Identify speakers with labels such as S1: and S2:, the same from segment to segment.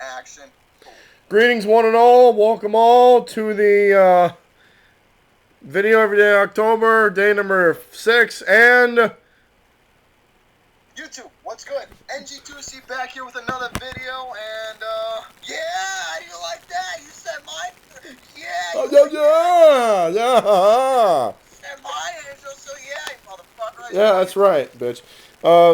S1: action.
S2: Greetings, one and all. Welcome all to the video every day October, day number 6, and
S1: YouTube, what's good? NG2C back here with another video, and yeah, how do you like that? You said mine? Yeah,
S2: yeah.
S1: You said mine, Angel, so yeah, you motherfucker.
S2: Yeah, that's right, bitch.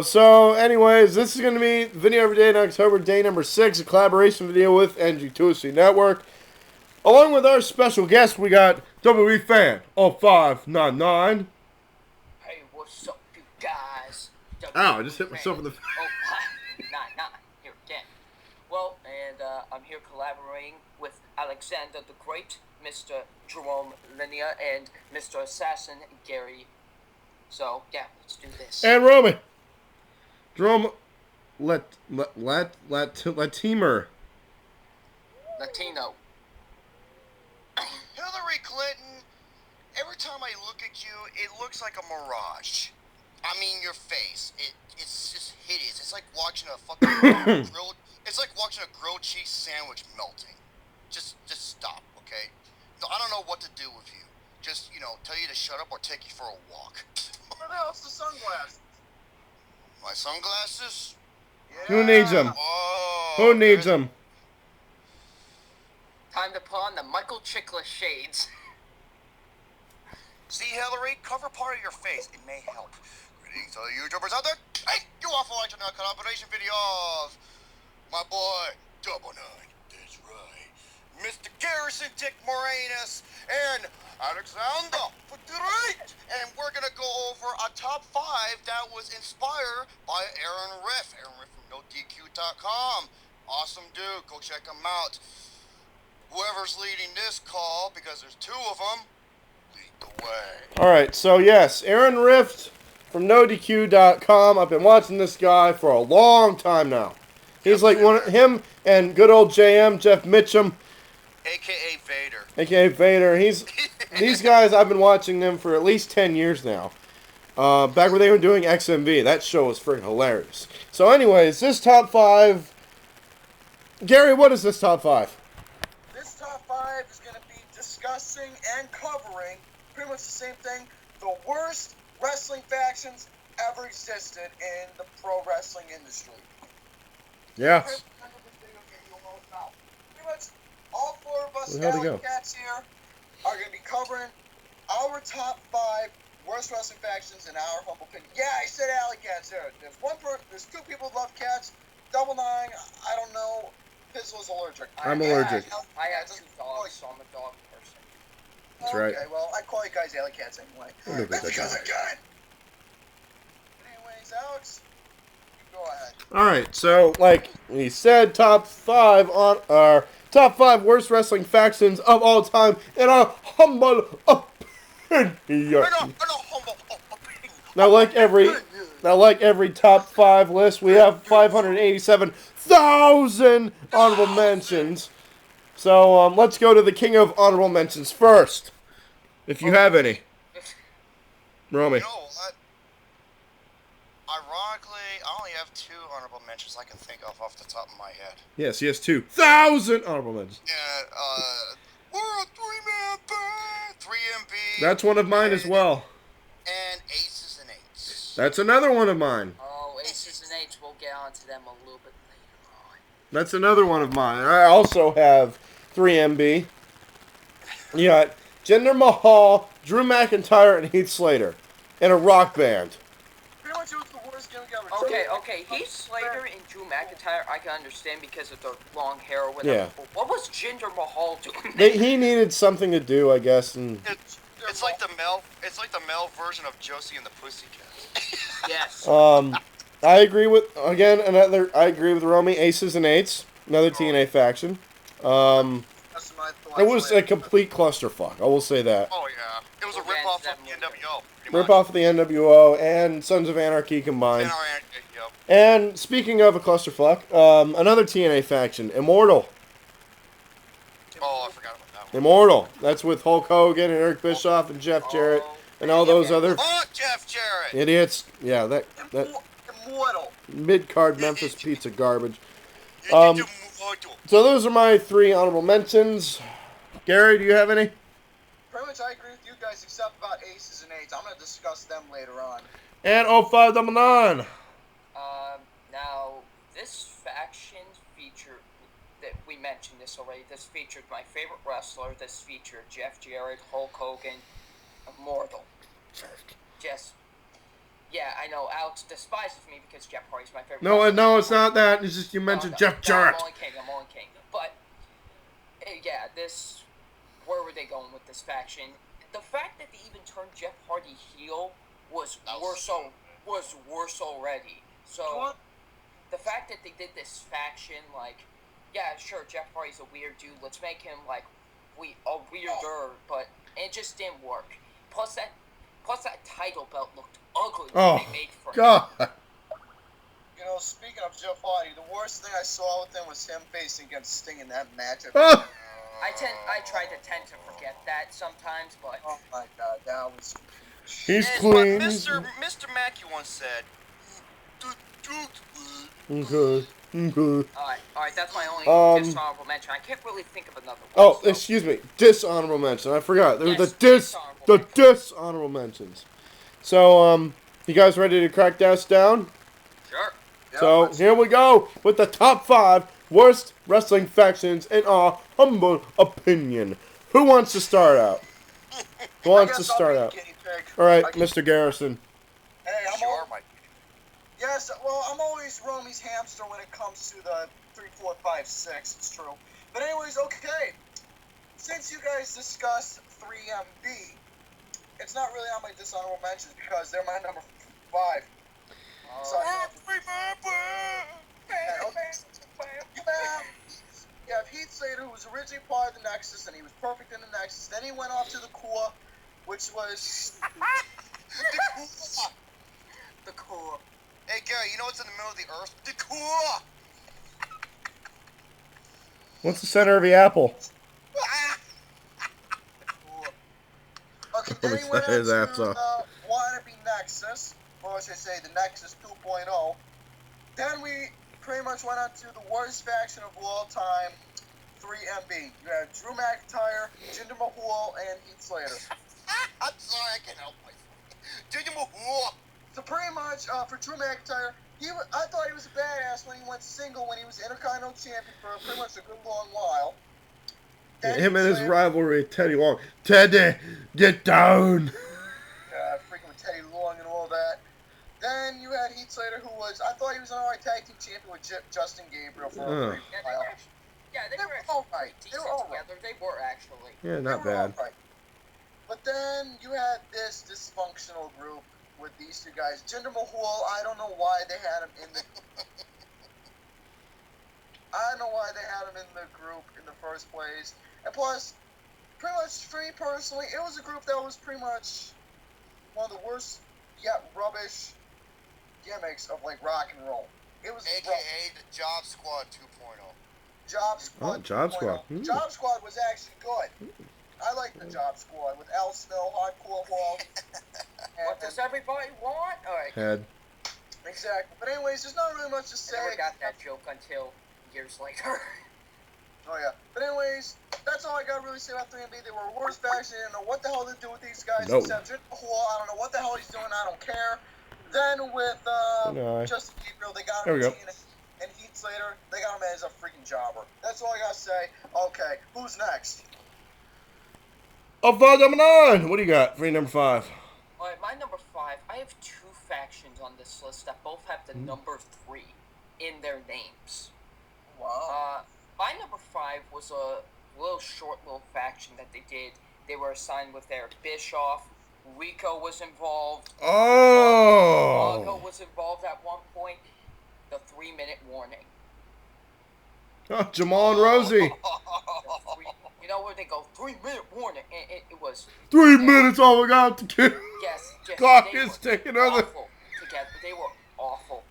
S2: So, anyways, this is going to be video every day in October, day number 6, a collaboration video with NG2C Network. Along with our special guest, we got WWE Fan 0599.
S3: Hey, what's up, you guys?
S2: Ow, I just hit myself in the face.
S3: Oh, 599, here again. Well, and I'm here collaborating with Alexander the Great, Mr. Jerome Linnea, and Mr. Assassin Gary. So, yeah, let's do this.
S2: And Roman. Jerome Latimer.
S3: Latino.
S1: Hillary Clinton, every time I look at you, it looks like a mirage. I mean, your face, it's just hideous. It's like watching a fucking grilled cheese sandwich melting. Just stop, okay? No, I don't know what to do with you. Just, tell you to shut up or take you for a walk. What the hell's the sunglasses? My sunglasses? Yeah.
S2: Who needs them?
S1: Oh,
S2: Who needs them?
S3: Time to put on the Michael Chiklis shades.
S1: See, Hillary, cover part of your face. It may help. Greetings to the YouTubers out there. Hey, you all for watching a collaboration video of my boy, Double Nine. That's right. Mr. Garrison Dick Moranis and Alexander for great. And we're going to go over a top 5 that was inspired by Aaron Riff. Aaron Riff from NoDQ.com. Awesome dude. Go check him out. Whoever's leading this call, because there's 2 of them, lead the way.
S2: Alright, so yes, Aaron Rift from NoDQ.com. I've been watching this guy for a long time now. He's like him and good old JM, Jeff Mitchum.
S1: A.K.A. Vader.
S2: A.K.A. Vader. These guys, I've been watching them for at least 10 years now. Back when they were doing XMV. That show was freaking hilarious. So anyways, this top 5... Gary, what is this top 5?
S1: This top 5 is going to be discussing and covering pretty much the same thing. The worst wrestling factions ever existed in the pro wrestling industry.
S2: Yeah.
S1: Pretty much all 4 of us
S2: How'd it go?
S1: alley cats here are going to be covering our top 5 worst wrestling factions in our humble opinion. Yeah, I said alley cats there. There's 2 people who love cats. Double Nine, I don't know. Pizzle is allergic.
S2: I'm allergic.
S3: I have 2 dogs, so I'm a dog person.
S2: That's right.
S1: Okay, well, I call you guys alley cats anyway. That's because I'm good. Anyways, Alex, you go ahead.
S2: Alright, so, like we said, top 5 on our top 5 worst wrestling factions of all time in our humble opinion. Now, like every top 5 list, we have 587,000 honorable mentions. So, let's go to the king of honorable mentions first. If you have any. Romy.
S1: You know what? Ironically, I only have 2 honorable mentions I can think of off the top of my head.
S2: Yes, he has 2,000 honorable mentions.
S1: Yeah, we're a 3-man band! 3MB.
S2: That's one of mine as well.
S1: And Aces and Eights.
S2: That's another one of mine.
S3: Oh, Aces and Eights, we'll get onto them a little bit later on.
S2: That's another one of mine. I also have 3MB. You got Jinder Mahal, Drew McIntyre, and Heath Slater in a rock band.
S1: Pretty much it was the worst gimmick ever.
S3: Okay, Heath Slater and Drew McIntyre, I can understand because of their long hair or whatever.
S2: Yeah.
S3: But what was Jinder Mahal doing?
S2: He needed something to do, I guess, and
S1: It's like the male version of Josie and the Pussycats.
S3: Yes.
S2: I agree with Romy. Aces and Eights, another TNA faction.
S1: That's my thoughts.
S2: It was a complete clusterfuck. I will say that.
S1: Oh yeah, it was a rip-off of the NWO.
S2: Rip off of the NWO and Sons of Anarchy combined. And speaking of a clusterfuck, another TNA faction, Immortal.
S1: Oh, I forgot about that one.
S2: Immortal. That's with Hulk Hogan and Eric Bischoff and Jeff Jarrett and all those other
S1: Jeff Jarrett.
S2: idiots. Yeah, that
S1: Immortal.
S2: mid-card Memphis pizza garbage.
S1: Mortal.
S2: So those are my 3 honorable mentions. Gary, do you have any?
S4: Pretty much I agree with you guys except about aces and eights. I'm going to discuss them later on.
S2: And 0599.
S3: Now, this faction featured, that we mentioned this already, this featured my favorite wrestler, this featured Jeff Jarrett, Hulk Hogan, Immortal. Just, yeah, I know, Alex despises me because Jeff Hardy's my favorite wrestler.
S2: No, it's not that. It's just you mentioned Jeff Jarrett.
S3: I'm only king. But, yeah, where were they going with this faction? The fact that they even turned Jeff Hardy heel was worse already. So, the fact that they did this faction, like, yeah, sure, Jeff Hardy's a weird dude. Let's make him like weirder, but it just didn't work. Plus that title belt looked ugly when they made for him.
S2: God.
S4: You know, speaking of Jeff Hardy, the worst thing I saw with him was him facing against Sting in that match.
S3: I try to tend to forget that sometimes, but
S4: oh my God, that was.
S2: He's clean.
S1: Mr. Mackey once said.
S2: Okay.
S3: Alright, that's my only dishonorable mention. I can't really think of another one.
S2: Oh, excuse me. Dishonorable mention. I forgot. There was the dishonorable mentions. So, you guys ready to crack this down?
S3: Sure.
S2: So, here we go with the top 5 worst wrestling factions in our humble opinion. Who wants to start out? Who wants to start out? All right, Mr. Garrison.
S4: Hey, yes, well, I'm always Romy's hamster when it comes to the 3, 4, 5, 6. It's true. But anyways, okay. Since you guys discussed 3MB, it's not really on my dishonorable mentions because they're my number 5. So you have Heath Slater, who was originally part of the Nexus, and he was perfect in the Nexus. Then he went off to the Core, which was
S3: The Core.
S1: Hey Gary, you know what's in the middle of the earth? The core!
S2: What's the center of the apple?
S4: Okay, then he went into Wannabe Nexus, or should I say the Nexus 2.0. Then we pretty much went on to the worst faction of all time, 3MB. You had Drew McIntyre, Jinder Mahal, and Heath Slater.
S1: I'm sorry, I can't help myself. Jinder Mahal!
S4: So pretty much, for Drew McIntyre, I thought he was a badass when he went single, when he was Intercontinental Champion for pretty much a good long while.
S2: Him and his rivalry, Teddy Long. Teddy, get down!
S4: Freaking with Teddy Long and all that. Then you had Heath Slater, who I thought he was an alright tag team champion with Justin Gabriel for a brief while.
S3: They were
S4: alright.
S3: They were alright. They were actually.
S2: Yeah, not bad.
S4: Right. But then you had this dysfunctional group with these two guys. Jinder Mahal, I don't know why they had him in the... I don't know why they had him in the group in the first place. And plus, pretty much for me personally, it was a group that was pretty much one of the worst, yet rubbish gimmicks of like rock and roll. It was
S1: AKA the Job Squad 2.0.
S4: Job Squad.
S2: Oh, Job Squad.
S4: Job Squad was actually good. I like the Job Squad with Al Snow, Hardcore Hall.
S3: What does everybody want? Alright.
S2: Head.
S4: Exactly. But anyways, there's not really much to say.
S3: I never got that joke until years later.
S4: Oh yeah. But anyways, that's all I got to really say about 3MB. They were a worst faction. I don't know what the hell to do with these guys except Jinder Mahal. I don't know what the hell he's doing. I don't care. Then with Justin Gabriel, they got him and Heath Slater, they got him as a freaking jobber. That's all I got to say. Okay, who's next?
S2: Oh, 599. What do you got for number 5?
S3: Alright, my number 5, I have 2 factions on this list that both have the number 3 in their names.
S4: Wow.
S3: My number 5 was a short little faction that they did. They were assigned with Eric Bischoff. Rico was involved.
S2: Oh!
S3: Mongo was involved at one point. The 3-minute warning.
S2: Oh, Jamal and Rosie.
S3: You know where they go, 3-minute warning. It was
S2: 3 minutes all we got to kill.
S3: Yes.
S2: Clock is ticking on
S3: awful together. They were awful.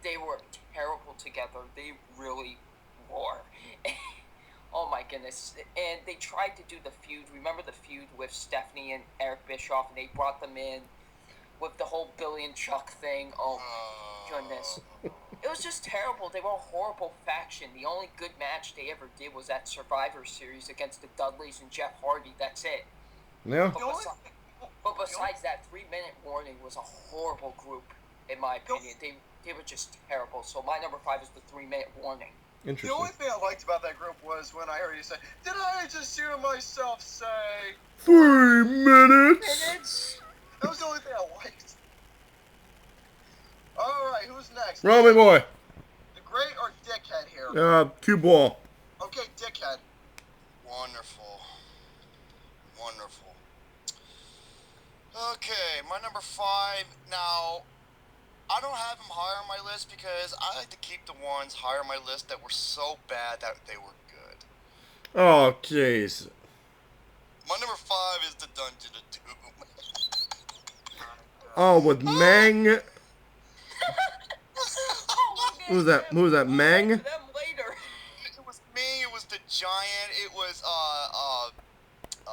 S3: They were terrible together. They really were. Oh my goodness. And they tried to do the feud. Remember the feud with Stephanie and Eric Bischoff, and they brought them in with the whole Billy and Chuck thing. Oh goodness. It was just terrible. They were a horrible faction. The only good match they ever did was that Survivor Series against the Dudleys and Jeff Hardy. That's it.
S2: Yeah.
S3: But besides that, 3-Minute Warning was a horrible group, in my opinion. They were just terrible. So my number 5 is the 3-Minute Warning.
S2: Interesting.
S4: The only thing I liked about that group was when I heard you say, "Did I just hear myself say?"
S2: 3 minutes.
S4: That was the only thing I liked. All right, who's next?
S2: Romy boy.
S4: The great or dickhead here?
S2: Cue ball.
S4: Okay, dickhead.
S1: Wonderful. Wonderful. Okay, my number 5. Now, I don't have him higher on my list because I like to keep the ones higher on my list that were so bad that they were good.
S2: Oh, jeez.
S1: My number 5 is the Dungeon of Doom.
S2: Oh, with Mang. Who was that? Who was that? Mang?
S3: Them later.
S1: It was me. It was the Giant. It was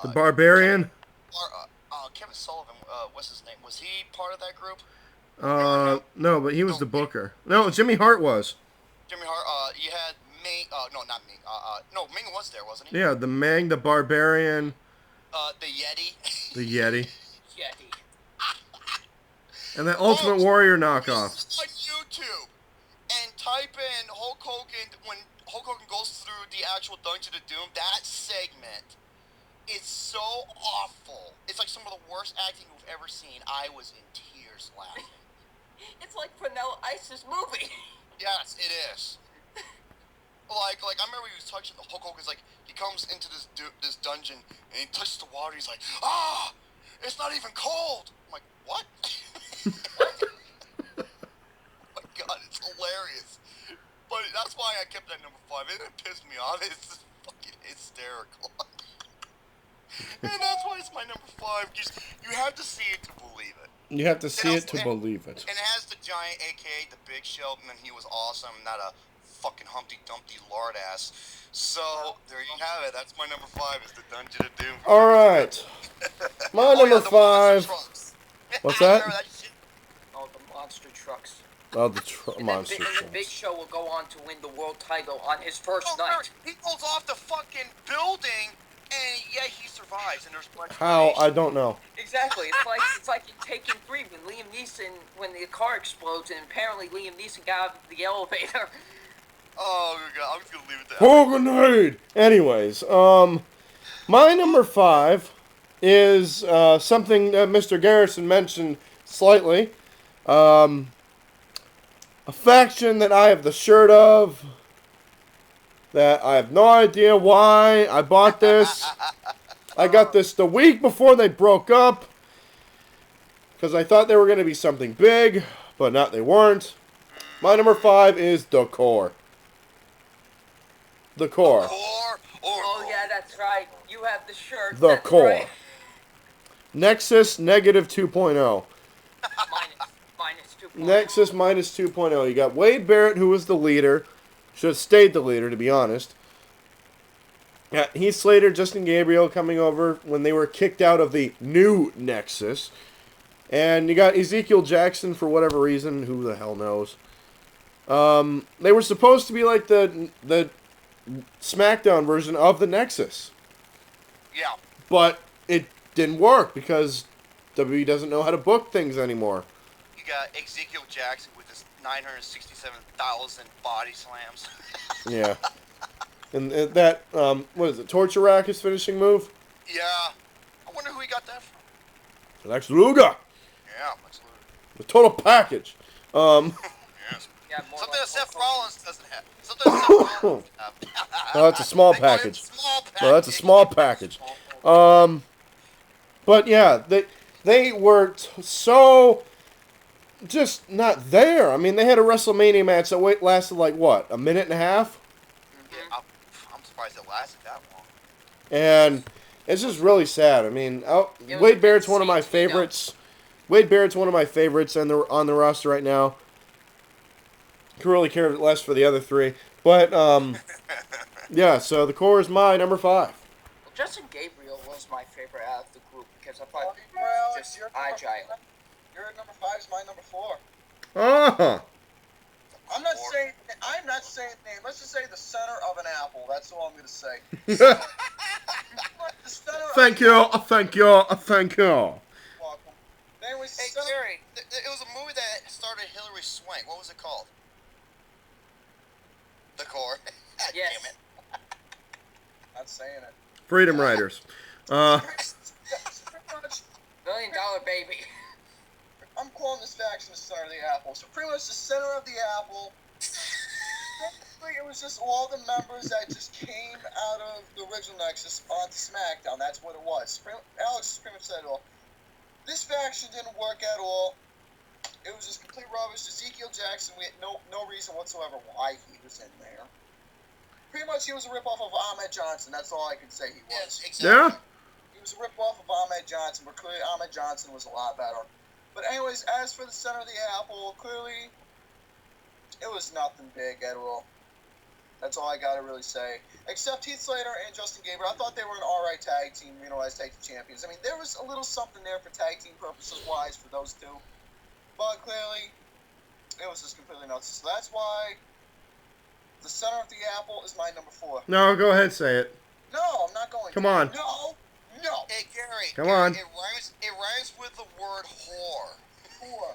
S2: The Barbarian.
S1: Kevin Sullivan. What's his name? Was he part of that group?
S2: No, but he was the booker. No, Jimmy Hart was.
S1: Jimmy Hart. You had Ming. No, not Ming. No, Ming was there, wasn't he?
S2: Yeah, the Mang, the Barbarian.
S1: The Yeti.
S2: The Yeti.
S3: Yeti.
S2: And that Ultimate Warrior knockoff.
S1: On YouTube and type in Hulk Hogan when Hulk Hogan goes through the actual Dungeon of Doom. That segment is so awful. It's like some of the worst acting we've ever seen. I was in tears laughing.
S3: It's like Vanilla Ice's movie.
S1: Yes, it is. Like I remember he was touching the Hulk Hogan's like he comes into this dungeon and he touches the water. He's like, it's not even cold. I'm like, what? Oh my God, it's hilarious. But that's why I kept that number 5. It didn't piss me off. It's just fucking hysterical. And that's why it's my number 5. You have to see it to believe it.
S2: You have to see it to believe it.
S1: And it has the Giant, a.k.a. the Big Show, and he was awesome, not a fucking Humpty Dumpty lard ass. So, there you have it. That's my number 5, is the Dungeon of Doom.
S2: Alright. My number 5. What's that?
S3: Oh, the monster trucks.
S2: Oh, the monster
S3: And
S2: trucks.
S3: the Big Show will go on to win the world title on his first night.
S1: He pulls off the fucking building, and yet he survives, and there's much
S2: How? I don't know.
S3: Exactly. It's like in Taken 3 when Liam Neeson, when the car explodes, and apparently Liam Neeson got out of the elevator.
S1: Oh, God, I'm just gonna leave it there.
S2: Hoganade! Anyways, my number 5 is something that Mr. Garrison mentioned slightly. A faction that I have the shirt of, that I have no idea why I bought this. I got this the week before they broke up, because I thought they were going to be something big, but not they weren't. My number 5 is The Core. The Core.
S3: Oh, yeah, that's right. You have the shirt.
S2: The
S3: That's
S2: Core.
S3: right.
S2: Nexus negative 2.0.
S3: Minus 2.
S2: Nexus minus 2.0. You got Wade Barrett, who was the leader. Should have stayed the leader, to be honest. Yeah, Heath Slater, Justin Gabriel coming over when they were kicked out of the new Nexus. And you got Ezekiel Jackson for whatever reason. Who the hell knows? They were supposed to be like the SmackDown version of the Nexus.
S1: Yeah.
S2: But it didn't work because WWE doesn't know how to book things anymore.
S1: You got Ezekiel Jackson with his 967,000 body slams.
S2: Yeah. And that, what is it, Torture Rack, his finishing move?
S1: Yeah. I wonder who he got that from.
S2: Lex Luger.
S1: Yeah, Lex Luger.
S2: The total package.
S1: Yes.
S3: Yeah, more
S1: Something
S3: like
S1: that Seth
S3: Hulk Hogan.
S1: Rollins doesn't have. Something that Seth Rollins doesn't have.
S2: Oh, that's a small
S1: They call him
S2: package.
S1: small package.
S2: No, that's a small package. But yeah, they were so just not there. I mean, they had a WrestleMania match that lasted like, what, a minute and a half?
S1: Yeah, I'm surprised it lasted that long.
S2: And it's just really sad. I mean, Wade Barrett's one of my favorites. Wade Barrett's one of my favorites, and they're on the roster right now. Could really care less for the other 3. But, yeah, so The Core is my number 5.
S3: Well, Justin Gabriel was my favorite out of the group because I thought he was just agile.
S4: Your number 5 is my number 4.
S2: Uh-huh.
S4: I'm not I'm not saying name. Let's just say the center of an apple. That's all I'm going to say. Center, the center
S2: Thank
S4: of
S2: you. Thank you. Thank you.
S4: Welcome. Anyways,
S1: Hey, Jerry, it was a movie that started Hilary Swank. What was it called? The Core. God
S3: Yes.
S1: damn it.
S4: Not saying it.
S2: Freedom Riders.
S4: Pretty much,
S3: $1 Million Baby.
S4: I'm calling this faction the center of the apple. So pretty much the center of the apple. Basically, it was just all the members that just came out of the original Nexus onto SmackDown. That's what it was. Alex pretty much said it all. This faction didn't work at all. It was just complete rubbish. Ezekiel Jackson, we had no reason whatsoever why he was in there. Pretty much, he was a ripoff of Ahmed Johnson. That's all I can say he was.
S1: Yes, exactly.
S2: Yeah?
S4: He was a ripoff of Ahmed Johnson, but clearly Ahmed Johnson was a lot better. But anyways, as for the center of the apple, clearly it was nothing big at all. That's all I gotta really say. Except Heath Slater and Justin Gabriel, I thought they were an alright tag team, as tag team champions. I mean, there was a little something there for tag team purposes wise for those two. But clearly, it was just completely nuts. So that's why the center of the apple is my number 4.
S2: No, go ahead, say it.
S4: No, I'm not going
S2: Come
S4: to.
S2: on.
S4: No.
S1: Hey, Gary.
S2: Come
S1: Gary,
S2: on.
S1: It rhymes with the word whore.
S4: 4.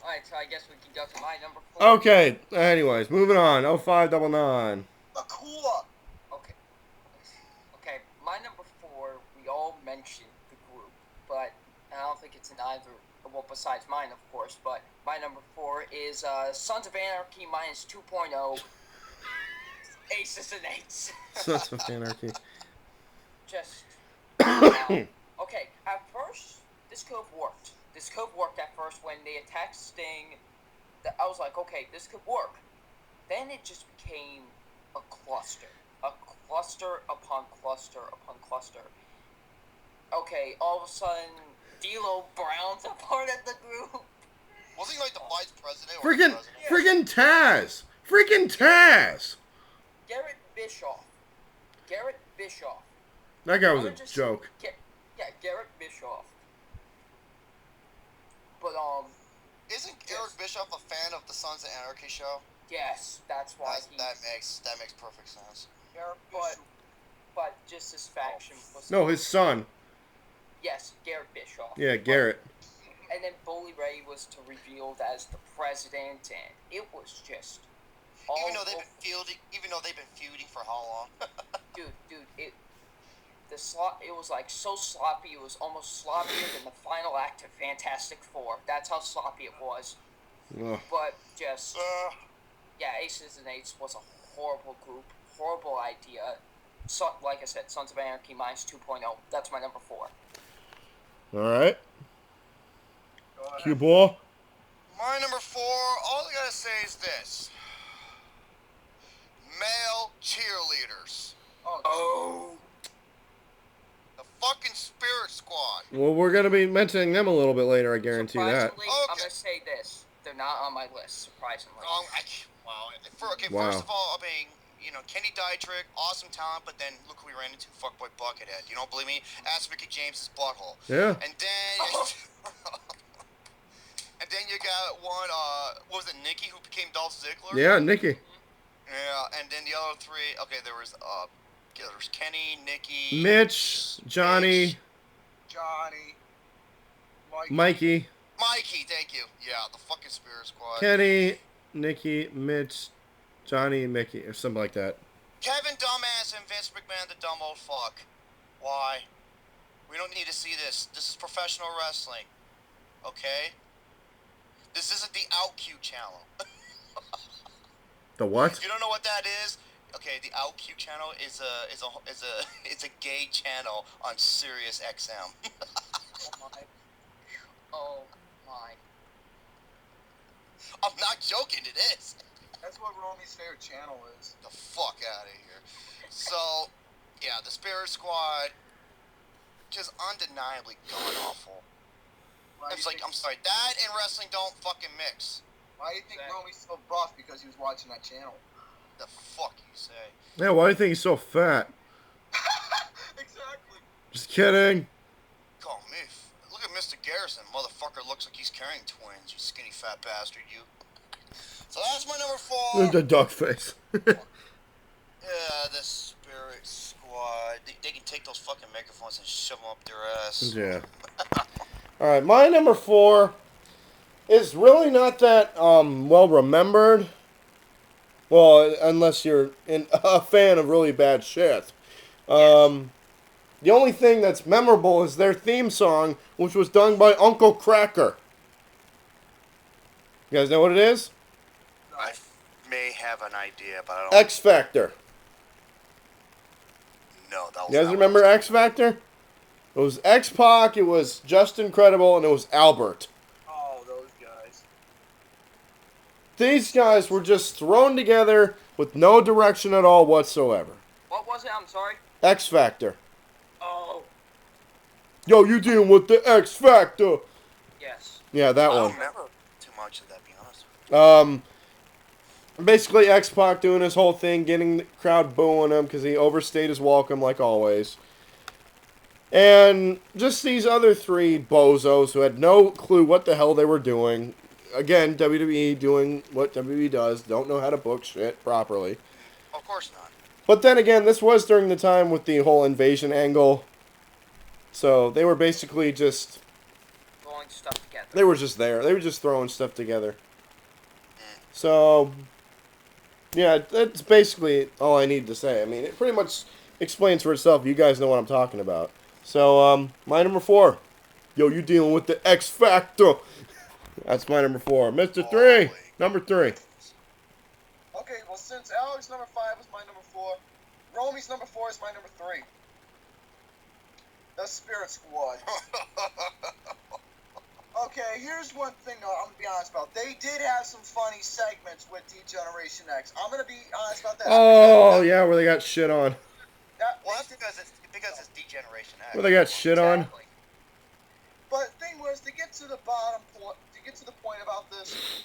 S3: Alright, so I guess we can go to my number 4.
S2: Okay. Anyways, moving on. 0599.
S4: Akula.
S3: Okay, my number 4, we all mentioned the group, but I don't think it's in either, well, besides mine, of course, but my number 4 is Sons of Anarchy minus 2.0, Aces and Eights.
S2: Sons of Anarchy.
S3: Just, okay, at first, this could have worked. This could have worked at first when they attacked Sting. I was like, okay, this could work. Then it just became a cluster. A cluster upon cluster upon cluster. Okay, all of a sudden, D'Lo Brown's a part of the group.
S1: Wasn't he like the vice president or the
S2: Freaking
S1: president?
S2: Taz. Freaking Taz.
S3: Garrett Bischoff.
S2: That guy was a
S3: Just-
S2: joke.
S3: Yeah, Garrett Bischoff. But,
S1: Isn't Eric Bischoff a fan of the Sons of Anarchy show?
S3: yes, that's why
S1: That makes perfect sense.
S3: But just this faction was...
S2: No, his son.
S3: Yes, Garrett Bischoff.
S2: Yeah, Garrett.
S3: And then Bully Ray was revealed as the president, and it was just...
S1: Even though they've been feuding for how long?
S3: Dude, it was like so sloppy. It was almost sloppier than the final act of Fantastic Four. That's how sloppy it was.
S2: Ugh.
S3: But just Aces and Eights was a horrible group, horrible idea. So, like I said, Sons of Anarchy minus 2.0. That's my number 4.
S2: All right. Cue ball.
S1: My number 4, all I gotta say is this. Male cheerleaders.
S3: Oh.
S1: The fucking Spirit Squad.
S2: Well, we're going to be mentioning them a little bit later, I guarantee that.
S3: Surprisingly, I'm gonna say this: they're not on my list. Surprisingly.
S1: First of all, I mean, Kenny Dietrich, awesome talent, but then look who we ran into, fuckboy Buckethead. You don't believe me? Ask Mickey James's butthole.
S2: Yeah.
S1: And then, and then you got one. What was it, Nikki, who became Dolph Ziggler?
S2: Yeah, Nikki.
S1: Yeah, and then the other 3. Okay, there was Kenny, Nikki,
S2: Mitch, Johnny, Mikey,
S1: thank you. Yeah, the fucking Spirit Squad.
S2: Kenny, Nikki, Mitch, Johnny, and Mickey, or something like that.
S1: Kevin Dumbass and Vince McMahon, the dumb old fuck. Why? We don't need to see this. This is professional wrestling. Okay? This isn't the OutQ channel.
S2: The what?
S1: You don't know what that is? Okay, the OutQ channel is a gay channel on Sirius XM.
S3: Oh my.
S1: I'm not joking, it is.
S4: That's what Romy's favorite channel is.
S1: The fuck out of here. So, yeah, the Spirit Squad, just undeniably god awful. It's like, I'm sorry, that and wrestling don't fucking mix.
S4: Why do you think Romy's so buff? Because he was watching that channel.
S1: The fuck you say?
S2: Yeah, why do you think he's so fat?
S4: Exactly.
S2: Just kidding.
S1: Call me. Look at Mr. Garrison. Motherfucker looks like he's carrying twins, you skinny fat bastard, you. So that's my number 4.
S2: The duck face.
S1: Yeah, the Spirit Squad. They can take those fucking microphones and shove them up their ass.
S2: Yeah. Alright, my number 4 is really not that well remembered. Well, unless you're a fan of really bad shit. The only thing that's memorable is their theme song, which was done by Uncle Cracker. You guys know what it is?
S1: I may have an idea, but I don't.
S2: X Factor.
S1: No, that was.
S2: You guys remember X Factor? It was X-Pac, it was Just Incredible, and it was Albert.
S4: Oh, those guys.
S2: These guys were just thrown together with no direction at all whatsoever.
S3: What was it? I'm sorry.
S2: X Factor.
S3: Oh.
S2: Yo, you dealing with the X Factor?
S3: Yes.
S2: Yeah, that
S1: I
S2: one.
S1: don't remember too much of that, to be honest.
S2: Basically X-Pac doing his whole thing, getting the crowd booing him because he overstayed his welcome like always. And just these other 3 bozos who had no clue what the hell they were doing. Again, WWE doing what WWE does, don't know how to book shit properly.
S1: Of course not.
S2: But then again, this was during the time with the whole invasion angle. So they were basically just...
S3: Throwing stuff together.
S2: They were just there. They were just throwing stuff together. So, yeah, that's basically all I need to say. I mean, it pretty much explains for itself. You guys know what I'm talking about. So, my number 4. Yo, you dealing with the X Factor. That's my number 4. Mr. 3. Number 3.
S4: Okay, well, since Alex number 5 was my number 4, Romy's number 4 is my number 3. The Spirit Squad. Okay, here's one thing though I'm gonna be honest about. They did have some funny segments with D-Generation X. I'm gonna be honest about that.
S2: Oh, yeah, where they got shit on.
S1: Well, that's because it's D-Generation X.
S2: Where they got shit on.
S3: Exactly.
S4: But the thing was, to get to the point about this,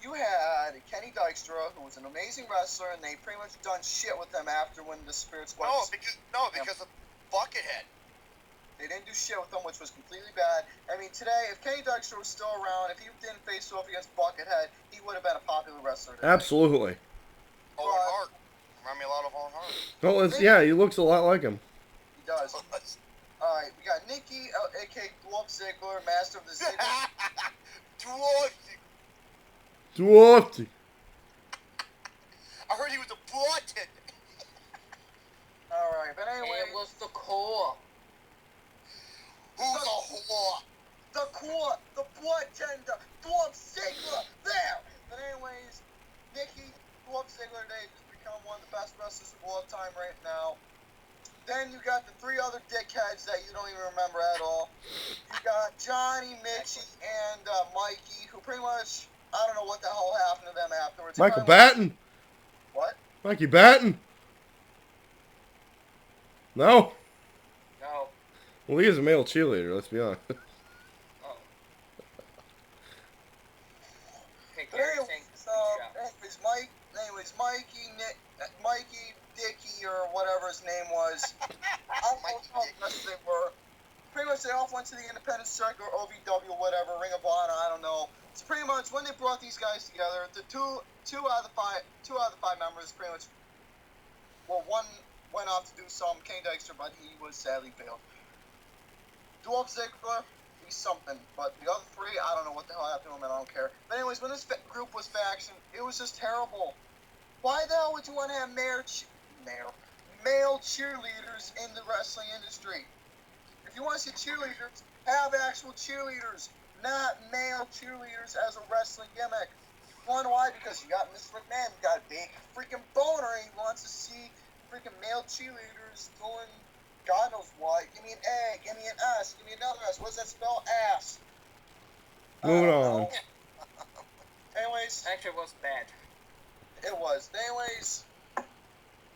S4: you had Kenny Dykstra, who was an amazing wrestler, and they pretty much done shit with them after when the Spirit Squad.
S1: Because of Buckethead.
S4: They didn't do shit with him, which was completely bad. I mean, today, if Kenny Dykstra was still around, if he didn't face off against Buckethead, he would have been a popular wrestler today.
S2: Absolutely.
S1: Owen Hart. Remind me a lot of Owen Hart.
S2: Well, yeah, he looks a lot like him.
S4: He does. Alright, we got Nikki, a.k.a. Dwarf Ziggler, Master of the Ziggler.
S2: Dwarfy.
S1: I heard he was a button.
S4: Alright, but anyway.
S3: It was the core.
S1: Who's a whore?
S4: The core, the bartender, Dwarf Ziggler, there! But anyways, Nikki, Dwarf Ziggler today has become one of the best wrestlers of all time right now. Then you got the 3 other dickheads that you don't even remember at all. You got Johnny, Mitchie, and Mikey, who pretty much, I don't know what the hell happened to them afterwards.
S2: Michael Batten.
S4: What?
S2: Mikey Batten. No?
S3: No.
S2: Well, he is a male cheerleader, let's be honest.
S3: Oh. Okay,
S4: But
S3: Gary,
S4: anyways, Mikey, Dickie, or whatever his name was. I don't know how the rest they were. Pretty much they all went to the independent circuit or OVW, whatever, Ring of Honor, I don't know. So pretty much when they brought these guys together, the two out of the five members pretty much, well, one went off to do some Kenny Dykstra, but he was sadly failed. Dwarf Ziggler, he's something, but the other 3, I don't know what the hell happened to him, and I don't care. But anyways, when this group was faction, it was just terrible. Why the hell would you want to have male cheerleaders in the wrestling industry? If you want to see cheerleaders, have actual cheerleaders, not male cheerleaders as a wrestling gimmick. You want to know why? Because you got Mr. McMahon, you got a big freaking boner, and he wants to see freaking male cheerleaders doing God knows what. Give me an A, give me an S, give me another S. What does that spell? Ass.
S2: Moving on.
S4: Anyways.
S3: Actually, it was bad.
S4: It was. Anyways,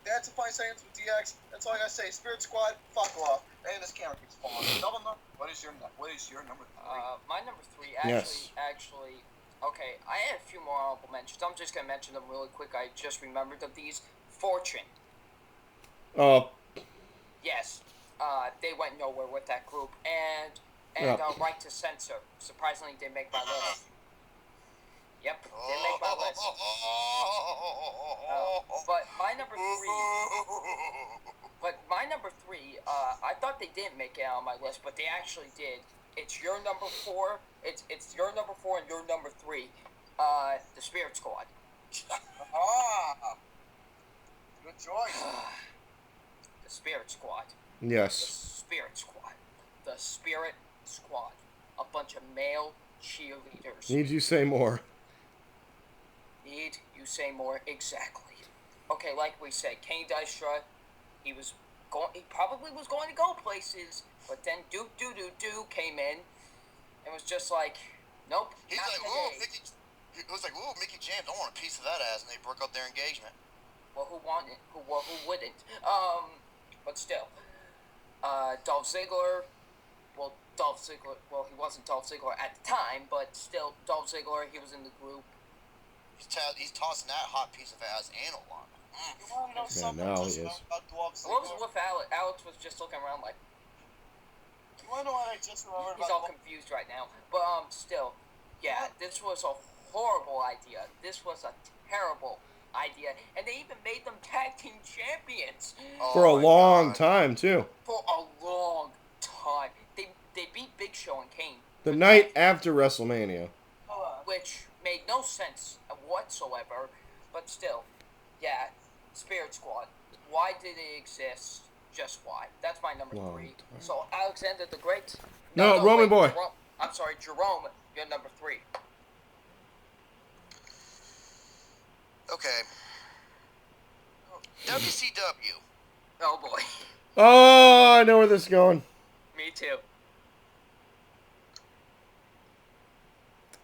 S4: that's a fine seconds with DX. That's all I gotta say. Spirit Squad, fuck off. And this camera keeps falling. Double number. What is your number 3?
S3: My number 3 actually. Okay, I had a few more honorable mentions. I'm just gonna mention them really quick. I just remembered of these. Fortune. Yes. They went nowhere with that group. And Right to Censor. Surprisingly, they make my list. Yep, didn't make my list. But my number three, I thought they didn't make it on my list, but they actually did. It's your number 4. It's your number 4 and your number 3. The Spirit Squad.
S4: Good choice.
S3: The Spirit Squad.
S2: Yes.
S3: The Spirit Squad. The Spirit Squad. A bunch of male cheerleaders.
S2: Need you say more?
S3: Need you say more? Exactly. Okay, like we said, Kenny Dystra, he probably was going to go places, but then Duke came in and was just like, nope.
S1: He's like, ooh, Mickey. It was like, ooh, Mickey James, I want a piece of that ass, and they broke up their engagement.
S3: Well, who wanted? Who wouldn't? But still, Dolph Ziggler. Well, he wasn't Dolph Ziggler at the time, but still, Dolph Ziggler, he was in the group.
S1: He's tossing that hot piece of ass anal on.
S4: You want to know something?
S2: now he is.
S4: About Dolph Ziggler?
S3: What was with Alex? Alex was just looking around like,
S4: You want to know what I just remembered
S3: he's
S4: about
S3: all confused right now. But still, yeah, this was a horrible idea. This was a terrible idea, and they even made them tag team champions
S2: For a long time, too.
S3: for a long time. They beat Big Show and Kane.
S2: The night after WrestleMania.
S3: Which made no sense whatsoever, but still, yeah, Spirit Squad. Why did it exist? Just why? That's my number 3. So Alexander the Great.
S2: No, Roman boy.
S3: I'm sorry, Jerome. You're number 3.
S1: Okay. WCW.
S3: Oh boy.
S2: Oh, I know where this is going.
S3: Me too.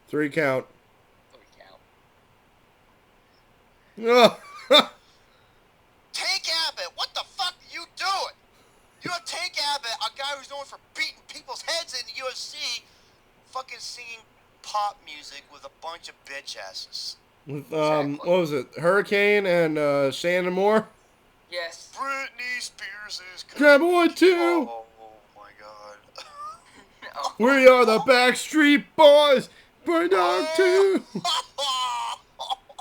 S2: 3 count.
S3: 3 count.
S2: Oh.
S1: Tank Abbott, what the fuck are you doing? You have Tank Abbott, a guy who's known for beating people's heads in the UFC, fucking singing pop music with a bunch of bitch asses.
S2: With, what was it? Hurricane and Shannon Moore?
S3: Yes.
S1: Britney Spears is
S2: Cowboy 2!
S1: Oh my god.
S3: Oh.
S2: We are the Backstreet Boys! Burn Dog 2!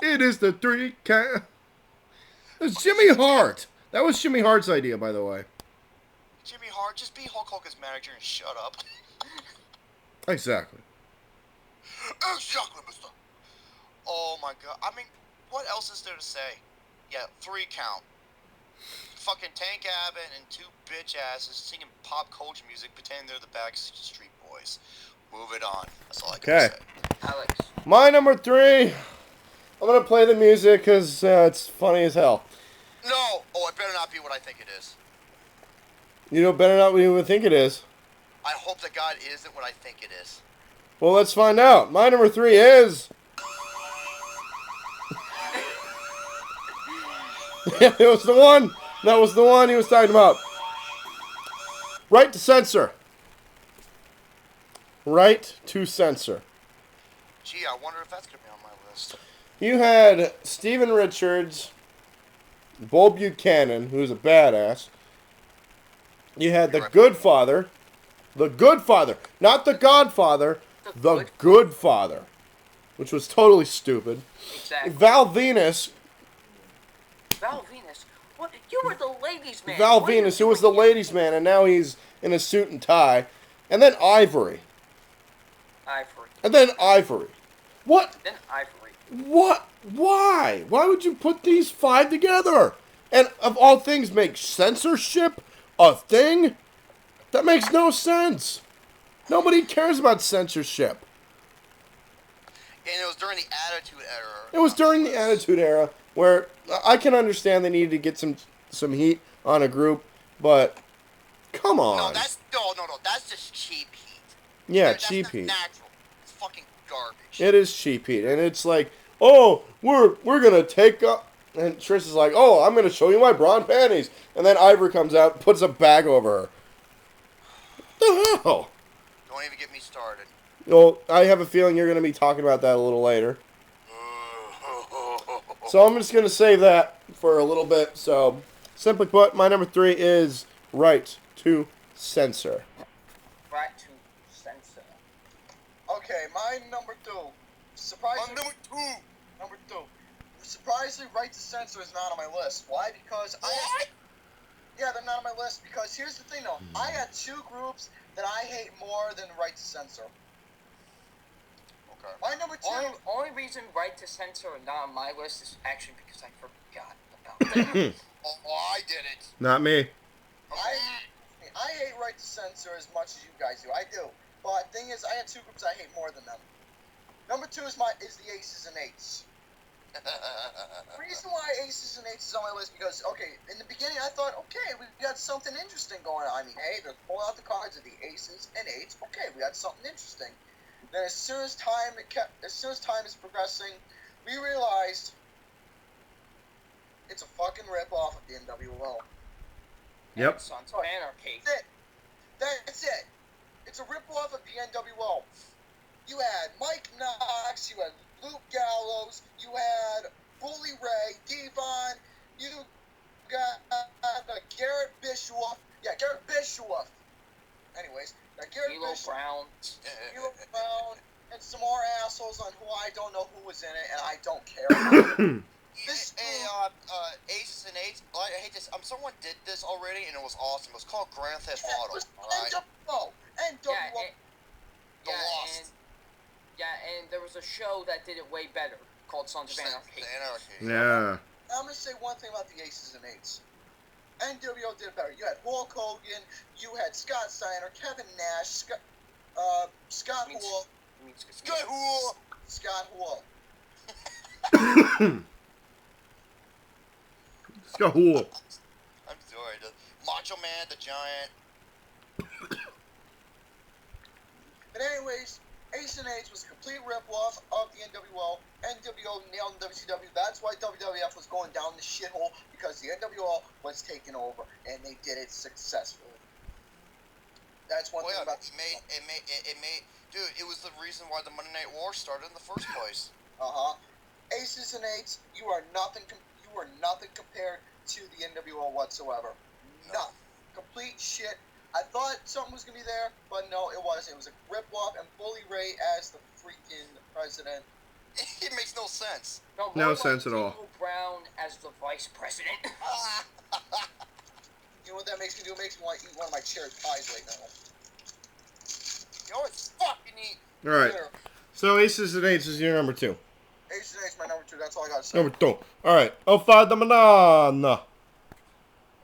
S2: It is the 3 count. It's Jimmy Hart. That was Jimmy Hart's idea, by the way.
S1: Jimmy Hart, just be Hulk Hogan's manager and shut up.
S2: Exactly.
S1: Exactly, mister. Oh my god. I mean, what else is there to say? Yeah, 3 count. Fucking Tank Abbott and 2 bitch asses singing pop culture music pretending they're the Backstreet Boys. Move it on. That's all I can say.
S3: Alex.
S2: My number 3. I'm going to play the music because it's funny as hell.
S1: No! Oh, it better not be what I think it is.
S2: You know, better not what you would think it is.
S1: I hope that God isn't what I think it is.
S2: Well, let's find out. My number 3 is... Yeah, it was the one. That was the one he was talking about. Right to censor. Right to censor.
S1: Gee, I wonder if that's going to be on my list.
S2: You had Steven Richards, Bull Buchanan, who's a badass. You had the Good Father. The Good Father. Not the Godfather. The Good Father. Which was totally stupid.
S3: Exactly.
S2: Val Venus.
S3: Val Venus? What? You were the ladies' man.
S2: Val
S3: What are
S2: Venus,
S3: you
S2: who was the
S3: doing here?
S2: ladies' man, and now he's in a suit and tie. And then Ivory.
S3: Ivory.
S2: And then Ivory. What?
S3: Then Ivory.
S2: What? Why? Why would you put these 5 together? And of all things, make censorship a thing? That makes no sense. Nobody cares about censorship.
S1: And it was during the Attitude Era.
S2: It was during the Attitude Era where I can understand they needed to get some heat on a group, but come on.
S1: No, that's just cheap heat.
S2: Yeah,
S1: That's
S2: cheap
S1: not
S2: heat.
S1: natural. It's fucking garbage.
S2: It is cheap heat, and it's like, oh, we're gonna take up. And Trish is like, oh, I'm gonna show you my bra and panties, and then Ivory comes out, and puts a bag over her. What the hell?
S1: Don't even get me started.
S2: Well, I have a feeling you're gonna be talking about that a little later. So I'm just gonna save that for a little bit. So, simply put, my number 3 is right to censor.
S3: Right to censor.
S4: Okay, my number 2. surprisingly,
S1: number 2.
S4: number 2. Surprisingly, Right to Censor is not on my list. Why? Because yeah, they're not on my list because here's the thing though. I got 2 groups that I hate more than Right to Censor.
S1: Okay.
S4: My number 2.
S3: Only reason Right to Censor are not on my list is actually because I forgot about them.
S1: Oh, I did it.
S2: Not me.
S4: I hate Right to Censor as much as you guys do. I do. But the thing is, I have 2 groups I hate more than them. Number 2 is the Aces and Eights. The reason why Aces and Eights is on my list because, okay, in the beginning I thought, okay, we got something interesting going on. I mean, hey, they're pulling out the cards of the Aces and Eights. Okay, we got something interesting. Then as soon as time is progressing, we realized it's a fucking rip-off of the NWO.
S2: Yep.
S3: Sons of Anarchy.
S4: That's it. It's a rip-off of the NWO. You had Mike Knox, you had Luke Gallows, you had Bully Ray, Devon, you got Garrett Bischoff. Yeah, Garrett Bischoff. Anyways, Garrett Bischoff. D'Lo Brown, and some more assholes on who I don't know who was in it, and I don't care.
S1: Aces and Eights. I hate this. Someone did this already, and it was awesome. It was called Grand Theft Auto.
S4: NWO.
S3: And there was a show that did it way better called Sons of Anarchy.
S2: Yeah.
S4: I'm gonna say one thing about the Aces and Eights. NWO did it better. You had Hulk Hogan, you had Scott Steiner, Kevin Nash, Scott Hall. Scott Hall.
S2: Scott Hall.
S1: I'm sorry. The Macho Man, the Giant.
S4: But anyways, Ace and Eights was a complete rip-off of the NWO. NWO nailed WCW. That's why WWF was going down the shithole, because the NWO was taken over, and they did it successfully. That's one thing about
S1: it made dude, it was the reason why the Monday Night War started in the first place.
S4: Aces and Eights, you are nothing compared to the NWO whatsoever. No. Nothing. Complete shit. I thought something was going to be there, but no, it wasn't. It was a rip-off, and Bully Ray as the freaking president.
S1: It makes no sense.
S2: No sense at all.
S3: D'Lo Brown as the vice president.
S4: You know what that makes me do? It makes me want to eat one of my cherry pies right now.
S1: You know it's fucking eat.
S2: All right. So Aces and Eights is your number 2.
S4: Aces and Eights my number 2. That's all I got to say.
S2: Number 2. All right. 05 the banana.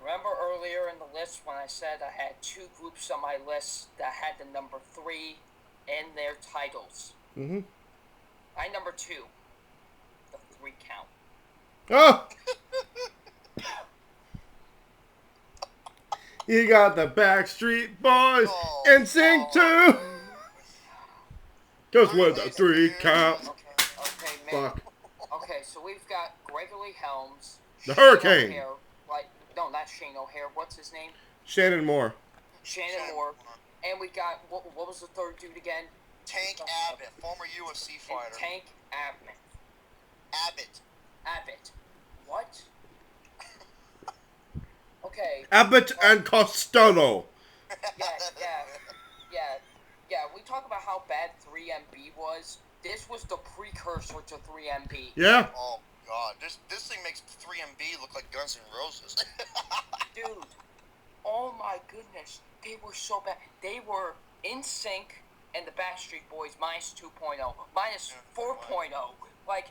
S3: Remember earlier in the list when I said I had 2 groups on my list that had the number 3 in their titles?
S2: Mm-hmm.
S3: My number 2, the 3 count.
S2: Oh! You got the Backstreet Boys and sing too. Just with the 3 count.
S3: Okay, man.
S2: Fuck.
S3: Okay, so we've got Gregory Helms.
S2: The Hurricane.
S3: O'Hare, no, not Shane O'Hare. What's his name?
S2: Shannon Moore.
S3: Shannon Moore. And we got, what was the third dude again?
S1: Tank Abbott, former UFC fighter.
S3: And Tank Abbott. Abbott. What? Okay.
S2: Abbott and Costello.
S3: Yeah. We talk about how bad 3MB was. This was the precursor to 3MB.
S2: Yeah.
S1: Oh God, this thing makes 3MB look like Guns N' Roses.
S3: Dude, oh my goodness, they were so bad. They were In Sync and the Backstreet Boys minus 2.0, minus 4.0.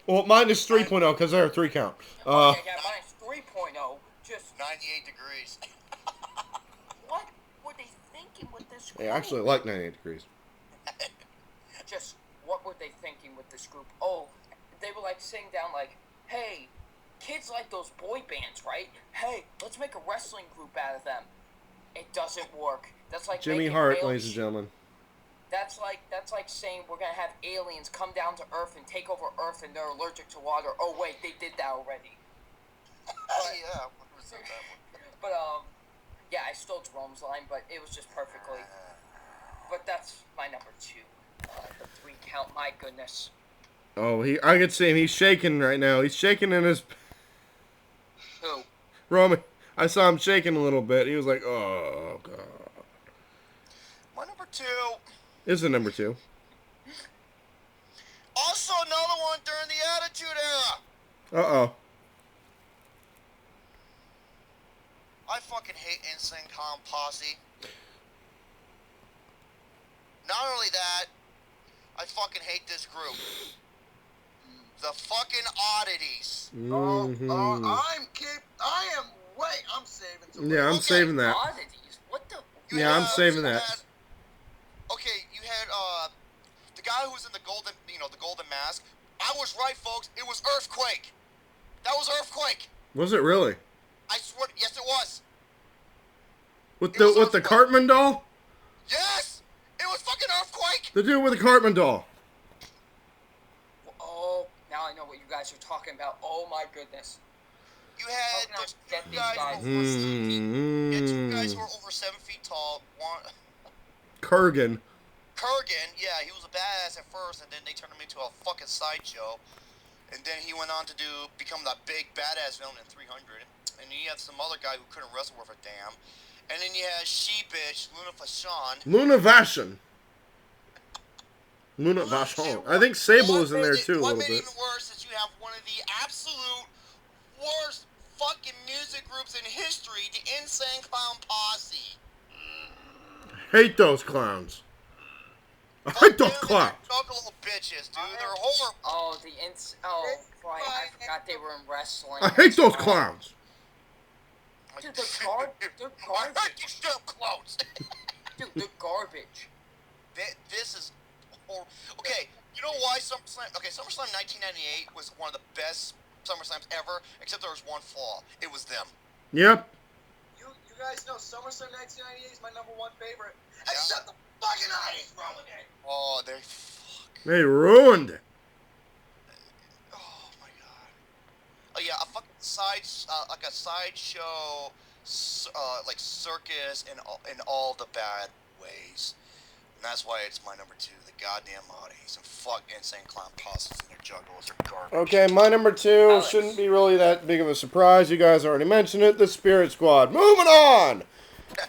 S2: Well, minus 3.0 because they're a 3 count.
S3: Minus 3.0. Just
S1: 98 degrees.
S3: What were they thinking with this group?
S2: They actually like 98 degrees.
S3: Just what were they thinking with this group? Oh, they were sitting down hey, kids like those boy bands, right? Hey, let's make a wrestling group out of them. It doesn't work. That's like
S2: Jimmy Hart, ladies and gentlemen.
S3: That's like saying we're gonna have aliens come down to Earth and take over Earth and they're allergic to water. Oh wait, they did that already.
S1: Yeah, who said that one?
S3: But yeah, I stole Jerome's line, but it was just perfectly. But that's my number 2. The 3 count. My goodness.
S2: Oh, I could see him. He's shaking right now. He's shaking in his.
S3: Who?
S2: Roman. I saw him shaking a little bit. He was like, oh, God.
S1: My number 2.
S2: Is the number 2.
S1: Also known during the Attitude Era.
S2: Uh-oh.
S1: I fucking hate Insane Clown Posse. Not only that, I fucking hate this group. The fucking Oddities.
S2: Mm-hmm.
S4: I'm saving to
S2: Yeah, I'm saving that.
S3: Oddities? What the?
S2: Yeah, I'm saving that.
S1: You had the guy who was in the golden mask. I was right, folks. It was Earthquake. That was Earthquake.
S2: Was it really?
S1: I swear, yes, it was.
S2: With the Cartman doll?
S1: Yes, it was fucking Earthquake.
S2: The dude with the Cartman doll.
S3: Oh, now I know what you guys are talking about. Oh my goodness.
S1: You had
S3: How
S1: those
S3: can I
S1: two
S3: get
S1: guys,
S3: these guys?
S1: over 7 feet. You had two guys who were over 7 feet tall. One,
S2: Kurgan.
S1: Kurgan, yeah, he was a badass at first, and then they turned him into a fucking sideshow. And then he went on to become that big badass villain in 300. And then you had some other guy who couldn't wrestle worth a damn. And then you had She-Bitch, Luna Vachon.
S2: Luna Vachon. Luna Vachon. I think Sable is in there too a little
S1: What made
S2: bit.
S1: it even worse is you have one of the absolute worst fucking music groups in history, the Insane Clown Posse.
S2: Hate those clowns. I hate those clowns.
S1: Juggalo bitches, dude. They're horrible.
S3: Oh, right. I forgot they were in wrestling.
S2: I hate those clowns.
S3: Dude, they're garbage.
S1: I heard you still close.
S3: Dude, they're garbage.
S1: This is horrible. Okay, you know why SummerSlam? Okay, SummerSlam 1998 was one of the best SummerSlams ever, except there was one flaw. It was them.
S2: Yep.
S4: You guys know SummerSlam 1998 is my #1 favorite. Except the fucking Oddities ruined it.
S1: Oh,
S2: They ruined it.
S1: Oh my god. Oh yeah, a fucking sideshow, like circus in all the bad ways. And that's why it's my #2. The goddamn Oddities and fuck Insane Clown Posses and their juggalos are garbage.
S2: Okay, my #2
S3: Alex.
S2: shouldn't be really that big of a surprise. You guys already mentioned it. The Spirit Squad. Moving on.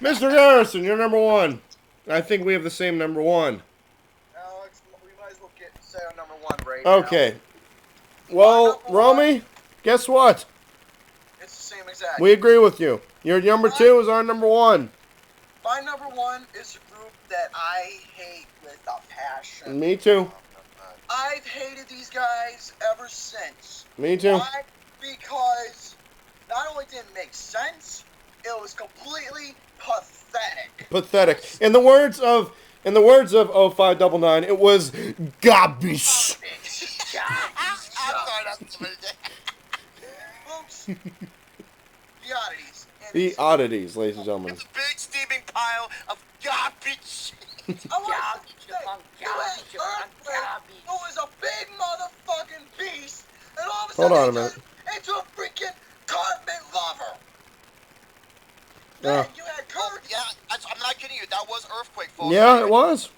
S2: Mr. Garrison, you're #1. I think we have the same #1.
S4: Alex, we might as well say our #1 right
S2: Okay. Well, Romy, guess what?
S4: now. It's the same exact.
S2: We agree with you. Your #2 is our #1.
S4: My #1 is a group that I hate with a passion.
S2: Me too.
S4: I've hated these guys ever since.
S2: Me too.
S4: Why? Because not only didn't it make sense, it was completely pathetic.
S2: Pathetic. In the words of 0599, it was garbage.
S4: Folks, the Oddities. And
S2: The
S4: it's-
S2: Oddities, ladies and gentlemen.
S1: It's a big steaming pile of garbage.
S4: I want to say, you had Earthquake, who was a big motherfucking beast, and all of a
S2: Hold
S4: sudden
S2: on a
S4: he
S2: minute.
S4: turned into a freaking Cartman lover.
S2: Yeah.
S4: Then you had Kurgan.
S1: Yeah, I'm not kidding you. That was Earthquake, folks.
S2: Yeah, it was.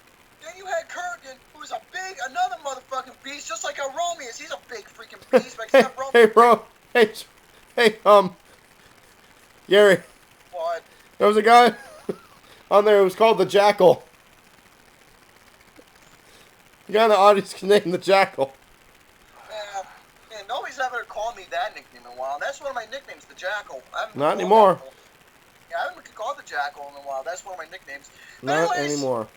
S4: Then you had Kurgan, who was another motherfucking beast, just like how Romy is. He's a big freaking beast, but except Romy.
S2: Hey, bro. Hey, Gary.
S4: What?
S2: There was a guy on there who was called the Jackal. The guy in the audience can name the Jackal.
S4: Yeah, nobody's ever called me that nickname in a while. That's one of my nicknames, the Jackal. I haven't been
S2: Not
S4: called
S2: anymore.
S4: that. Yeah, I haven't been called the Jackal in a while. That's one of my nicknames. But
S2: Not
S4: anyways,
S2: anymore.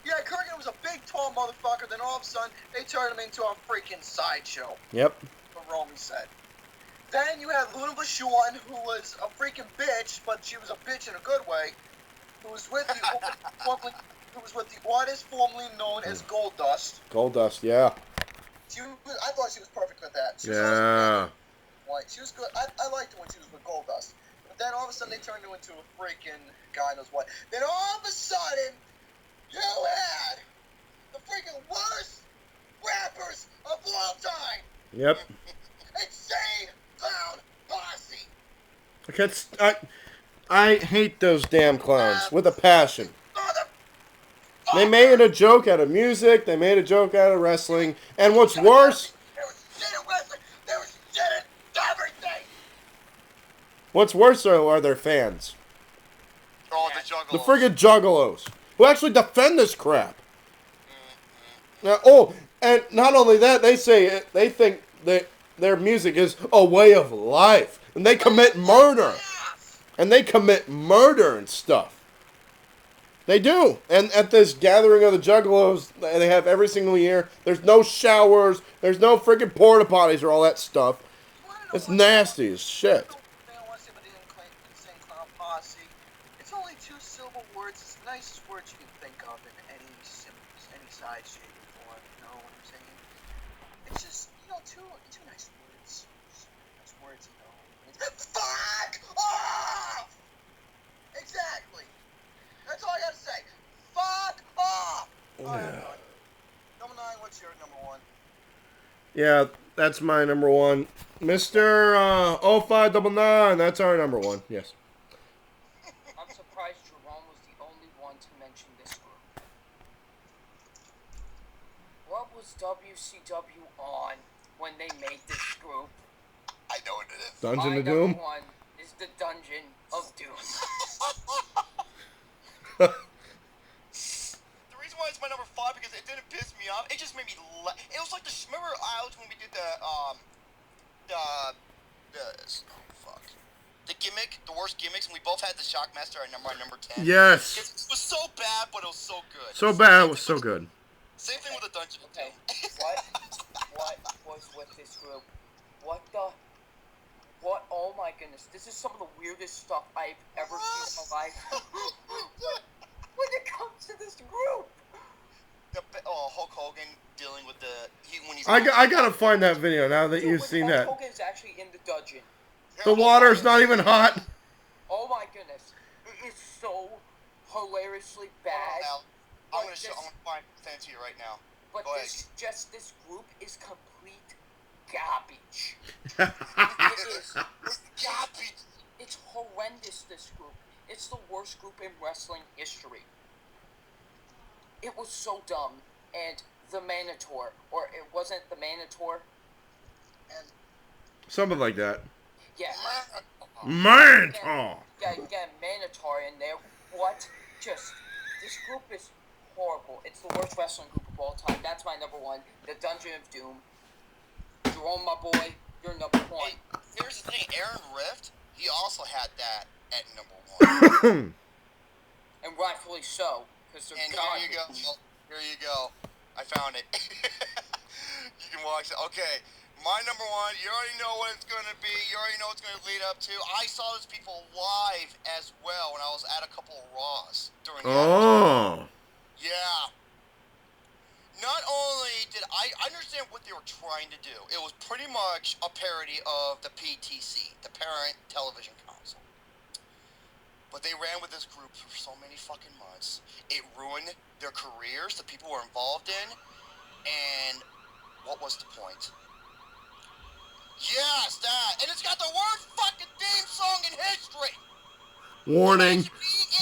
S4: Yeah, Kurgan was a big, tall motherfucker. Then all of a sudden, they turned him into a freaking sideshow.
S2: Yep.
S4: What Romy said. Then you had Luna Vachon, who was a freaking bitch, but she was a bitch in a good way. Who was with the artist formerly known as Goldust.
S2: Goldust, yeah.
S4: I thought she was perfect with that. She was
S2: Yeah.
S4: Like, she was good. I liked her when she was with Goldust. But then all of a sudden they turned her into a freaking God knows what. Then all of a sudden, you had the freaking worst rappers of all time.
S2: Yep.
S4: Insane Clown Posse.
S2: I hate those damn clowns with a passion.
S4: Mother.
S2: They made a joke out of music. They made a joke out of wrestling. And what's worse?
S4: There was shit in wrestling. There was shit in everything.
S2: What's worse are their fans.
S1: Oh, the juggalos.
S2: The friggin' juggalos who actually defend this crap. And not only that, they say they think that their music is a way of life, and they commit murder, and stuff. They do. And at this gathering of the Juggalos, they have every single year. There's no showers. There's no freaking porta potties or all that stuff. It's nasty as shit.
S4: It's only 2 syllable words. It's the nicest words you can think of in any size, shape, or form. You know what I'm saying? It's just, two nice words. Nice words, Fuck off! Exactly. That's all I gotta say. Fuck off!
S2: Yeah.
S4: Number 9, what's your number 1?
S2: Yeah, that's my number 1. Mr. 0599, that's our number 1, yes.
S3: I'm surprised Jerome was the only one to mention this group. What was WCW on when they made this group?
S1: I know what it is.
S2: Dungeon of Doom?
S3: Number 1 is the Dungeon of Doom.
S1: The reason why it's my number 5 because it didn't piss me off. It just made me it was like remember Alex when we did the gimmick, the worst gimmicks, and we both had the Shockmaster at number 10.
S2: Yes.
S1: It was so bad, but it was so good.
S2: So bad, it was so good.
S1: Same thing with the Dungeon of
S3: Okay,
S1: Doom.
S3: what was with this group? Oh my goodness, this is some of the weirdest stuff I've ever seen in my life. When it comes to this group.
S1: Hulk Hogan dealing with when he's...
S2: I gotta find that video now that you've seen that.
S3: Hulk Hogan is actually in the dungeon.
S2: The water's not even hot.
S3: Oh my goodness. It is so hilariously bad.
S1: I'm gonna find it to you right now.
S3: But
S1: Go
S3: this group is complete garbage. It is.
S1: Garbage.
S3: It's horrendous, this group. It's the worst group in wrestling history. It was so dumb. And the Manator, or it wasn't the Manator. And
S2: Something like that.
S3: yeah.
S2: Manator!
S3: Yeah, Manator in there. What? This group is horrible. It's the worst wrestling group of all time. That's my number 1. The Dungeon of Doom. Jerome, my boy, you're number 1.
S1: Hey, here's the thing. Aaron Rift, he also had that at number 1.
S3: And rightfully so, because they're
S1: And
S3: garbage.
S1: Here you go. I found it. You can watch it. Okay. My number 1, you already know what it's going to be. You already know what it's going to lead up to. I saw these people live as well when I was at a couple of Raws during the
S2: Oh.
S1: Yeah. Not only did I understand what they were trying to do, it was pretty much a parody of the PTC, the Parent Television Council. But they ran with this group for so many fucking months. It ruined their careers, the people were involved in, and what was the point? Yes, that! And it's got the worst fucking theme song in history!
S2: Warning.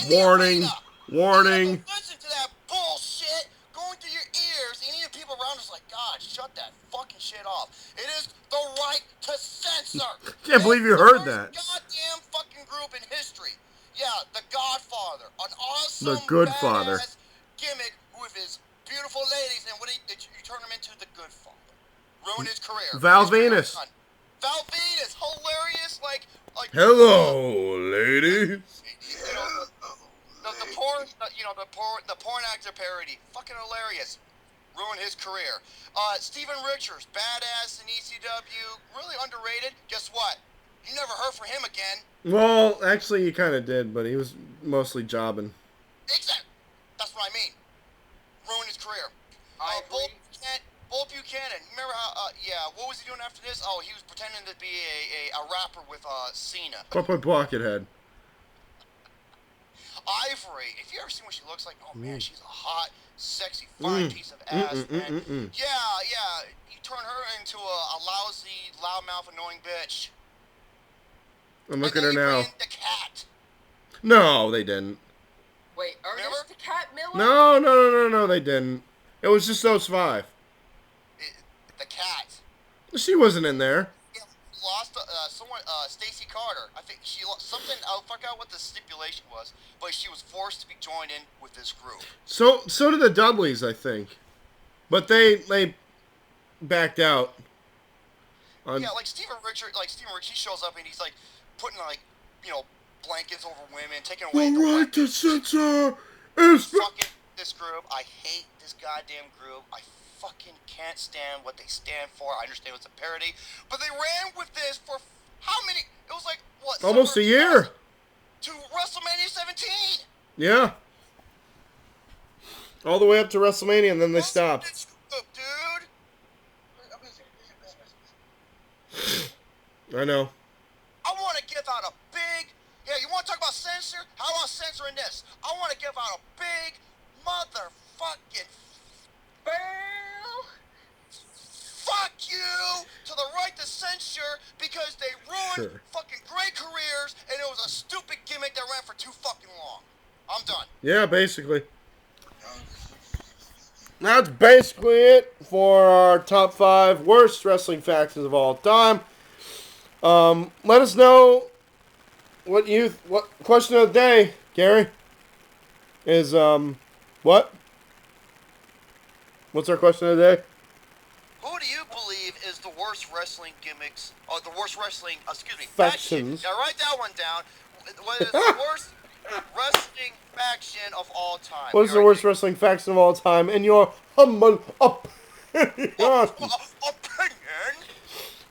S2: Warning. Warning.
S1: Listen to that bullshit going through your ears, and even people around us like, God, shut that fucking shit off. It is the right to censor.
S2: Can't believe you heard that.
S1: Goddamn fucking group in history. Yeah, the Godfather, an awesome,
S2: The Good Father.
S1: badass gimmick with his beautiful ladies, and you turn him into the Good Father. Ruin his career.
S2: Val Venus.
S1: Val Venus, hilarious, like.
S2: Hello, ladies.
S1: You know, the porn actor parody, fucking hilarious. Ruined his career. Steven Richards, badass in ECW, really underrated. Guess what? You never heard from him again.
S2: Well, actually, you kind of did, but he was mostly jobbing.
S1: Exactly. That's what I mean. Ruined his career.
S3: I agree.
S1: Bull Buchanan. Remember how? What was he doing after this? Oh, he was pretending to be a rapper with Cena.
S2: Papa Buckethead.
S1: Ivory. If you ever seen what she looks like, oh man, she's a hot, sexy, fine piece of ass, man. Yeah. You turn her into a lousy, loudmouth, annoying bitch.
S2: And look at her now.
S1: The cat.
S2: No, they didn't.
S3: Wait, Ernest the Cat Miller?
S2: No, they didn't. It was just those 5.
S1: The cat.
S2: She wasn't in there.
S1: Lost someone, Stacy Carter. I think she lost something. I forgot what the stipulation was, but she was forced to be joined in with this group.
S2: So did the Dudleys, I think. But they backed out.
S1: Yeah, like Steven Richards, he shows up and he's like putting like, blankets over women, taking away
S2: The
S1: the
S2: right to
S1: weapons.
S2: censor is
S1: Fucking this group. I hate this goddamn group. I fucking can't stand what they stand for. I understand it's a parody, but they ran with this for how many? It was like what?
S2: almost a year.
S1: To WrestleMania 17.
S2: Yeah. All the way up to WrestleMania, and then they stopped.
S1: This group, dude.
S2: I know.
S1: I want to give out a big. Yeah, you want to talk about censor? How about censoring this? I want to give out a big motherfucking. Fuck you to the right to censure because they ruined fucking great careers and it was a stupid gimmick that ran for too fucking long. I'm done.
S2: Yeah, basically. That's basically it for our top 5 worst wrestling factions of all time. Let us know what question of the day, Gary, is, what? What's our question of the day?
S1: Who do you believe is the worst wrestling gimmicks, or the worst wrestling,
S2: factions.
S1: Now write that one down. What is the worst wrestling faction of all time?
S2: What is the worst wrestling faction of all time, in your humble opinion?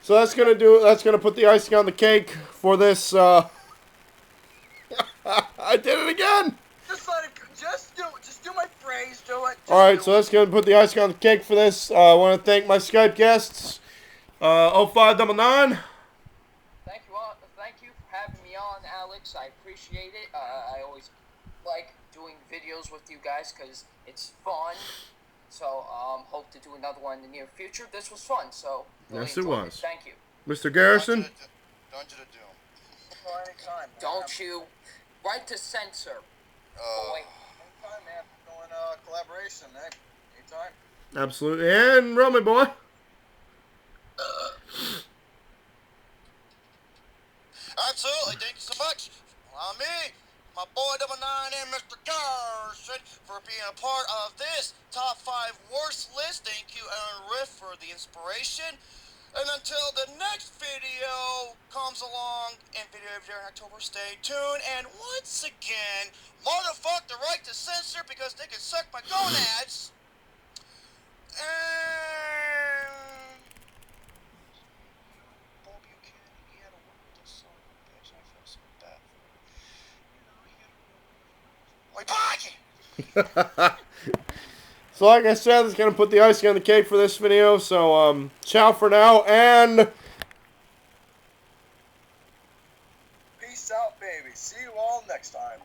S2: So that's gonna put the icing on the cake for this, I did it again!
S4: Just do my phrase, do it.
S2: Alright, so that's gonna put the icing on the cake for this. I want to thank my Skype guests, 0599.
S3: Thank you for having me on, Alex. I appreciate it. I always like doing videos with you guys because it's fun. So, hope to do another one in the near future. This was fun, so really
S2: yes, it was.
S3: Thank you.
S2: Mr. Garrison?
S1: Dungeon of Doom.
S4: Anytime,
S3: Don't you right to censor, boy.
S4: Anytime, man. Doing collaboration, anytime.
S2: Absolutely. And Roman boy.
S1: Absolutely. Thank you so much. Allow me, my boy 99 and Mr. Garrison for being a part of this top 5 worst list. Thank you, Aaron Riff, for the inspiration. And until the next video comes along in video during October, stay tuned. And once again, motherfuck the right to censor because they can suck my gonads. And Bob Buchanan, he had a word with this son of a bitch. I feel so bad for him.
S2: So like I said, that's going to put the icing on the cake for this video. So, ciao for now, and
S4: peace out, baby. See you all next time.